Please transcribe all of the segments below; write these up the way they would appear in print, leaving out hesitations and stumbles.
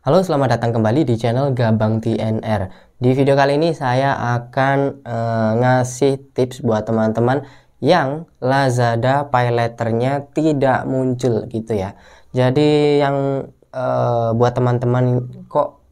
Halo, selamat datang kembali di channel Gabang TNR. Di video kali ini saya akan ngasih tips buat teman-teman yang Lazada Pay Later-nya tidak muncul gitu ya. Jadi yang buat teman-teman kok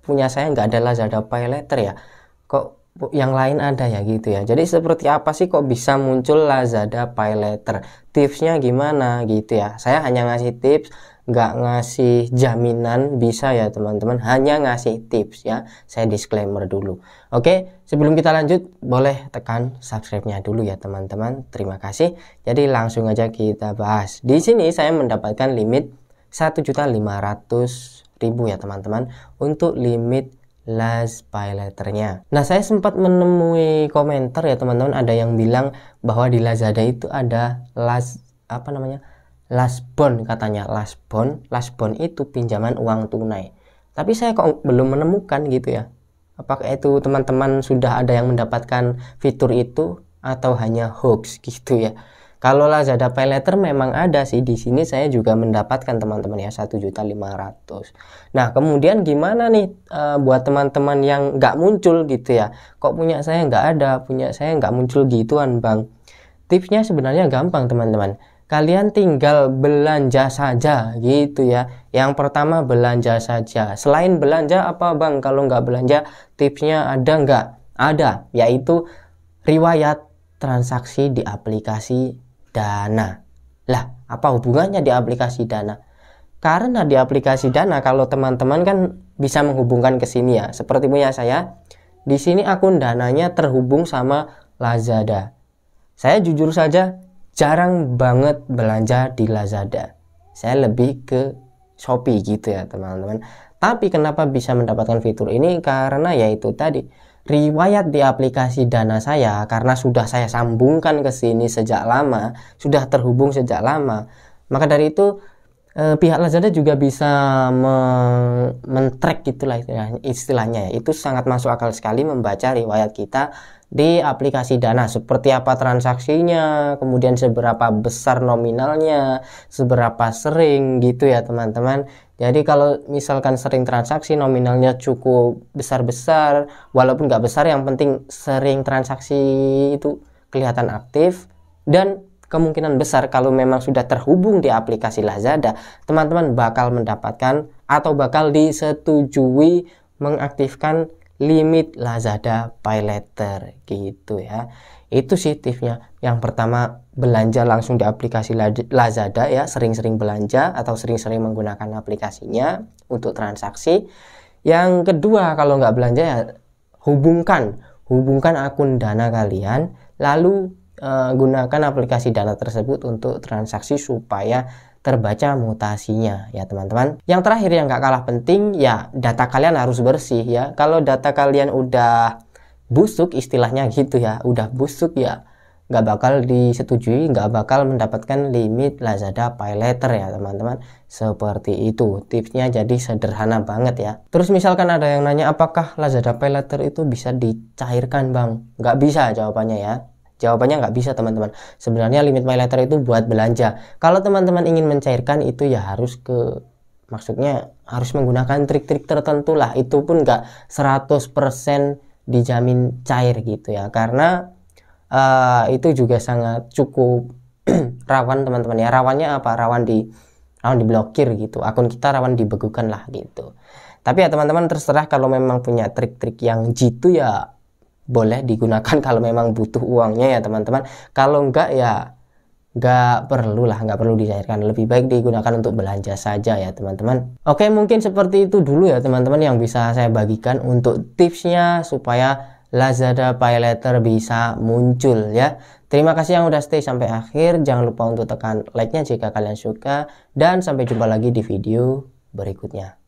punya saya nggak ada Lazada Pay Later ya, kok yang lain ada ya gitu ya. Jadi seperti apa sih kok bisa muncul Lazada Pay Later, tipsnya gimana gitu ya. Saya hanya ngasih tips, nggak ngasih jaminan bisa ya teman-teman, hanya ngasih tips ya. Saya disclaimer dulu. Oke, sebelum kita lanjut boleh tekan subscribe-nya dulu ya teman-teman, terima kasih. Jadi langsung aja kita bahas. Di sini saya mendapatkan limit 1.500.000 ya teman-teman untuk limit Lazada Pay Later-nya. Nah, saya sempat menemui komentar ya teman-teman, ada yang bilang bahwa di Lazada itu ada last bond katanya. Last bond itu pinjaman uang tunai. Tapi saya kok belum menemukan gitu ya. Apakah itu teman-teman sudah ada yang mendapatkan fitur itu atau hanya hoax gitu ya. Kalau Lazada Pay Later memang ada sih, di sini saya juga mendapatkan teman-teman ya 1.500.000. Nah, kemudian gimana nih buat teman-teman yang nggak muncul gitu ya? Kok punya saya nggak ada, punya saya nggak muncul gituan bang? Tipsnya sebenarnya gampang teman-teman. Kalian tinggal belanja saja gitu ya. Yang pertama belanja saja. Selain belanja apa bang? Kalau nggak belanja tipsnya ada nggak? Ada, yaitu riwayat transaksi di aplikasi Dana. Lah, apa hubungannya di aplikasi Dana? Karena di aplikasi Dana kalau teman-teman kan bisa menghubungkan ke sini ya. Seperti punya saya, di sini akun Dananya terhubung sama Lazada. Saya jujur saja jarang banget belanja di Lazada. Saya lebih ke Shopee gitu ya teman-teman. Tapi kenapa bisa mendapatkan fitur ini? Karena yaitu tadi, riwayat di aplikasi Dana saya, karena sudah saya sambungkan ke sini sejak lama, sudah terhubung sejak lama. Maka dari itu pihak Lazada juga bisa men-track gitulah istilahnya ya. Itu sangat masuk akal sekali membaca riwayat kita di aplikasi Dana, seperti apa transaksinya, kemudian seberapa besar nominalnya, seberapa sering gitu ya teman-teman. Jadi kalau misalkan sering transaksi, nominalnya cukup besar-besar, walaupun nggak besar, yang penting sering transaksi itu kelihatan aktif. Dan kemungkinan besar kalau memang sudah terhubung di aplikasi Lazada, teman-teman bakal mendapatkan atau bakal disetujui mengaktifkan limit Lazada Pay Later gitu ya. Itu sih tipsnya. Yang pertama, belanja langsung di aplikasi Lazada ya, sering-sering belanja atau sering-sering menggunakan aplikasinya untuk transaksi. Yang kedua, kalau nggak belanja ya hubungkan akun Dana kalian, lalu gunakan aplikasi Dana tersebut untuk transaksi supaya terbaca mutasinya ya teman-teman. Yang terakhir yang nggak kalah penting ya, data kalian harus bersih ya. Kalau data kalian udah busuk istilahnya gitu ya, udah busuk ya nggak bakal disetujui, nggak bakal mendapatkan limit Lazada Pay Later ya teman-teman. Seperti itu tipsnya, jadi sederhana banget ya. Terus misalkan ada yang nanya apakah Lazada Pay Later itu bisa dicairkan bang? Nggak bisa jawabannya ya. Jawabannya nggak bisa teman-teman. Sebenarnya limit Pay Later itu buat belanja. Kalau teman-teman ingin mencairkan itu ya maksudnya harus menggunakan trik-trik tertentu lah. Itu pun nggak 100% dijamin cair gitu ya. Karena itu juga sangat cukup rawan teman-teman ya. Rawannya apa? Rawan diblokir gitu. Akun kita rawan dibekukan lah gitu. Tapi ya teman-teman terserah, kalau memang punya trik-trik yang jitu ya boleh digunakan kalau memang butuh uangnya ya teman-teman. Kalau enggak ya nggak perlu dicairkan, lebih baik digunakan untuk belanja saja ya teman-teman. Oke, mungkin seperti itu dulu ya teman-teman yang bisa saya bagikan untuk tipsnya supaya Lazada Pay Later bisa muncul ya. Terima kasih yang udah stay sampai akhir. Jangan lupa untuk tekan like-nya jika kalian suka, dan sampai jumpa lagi di video berikutnya.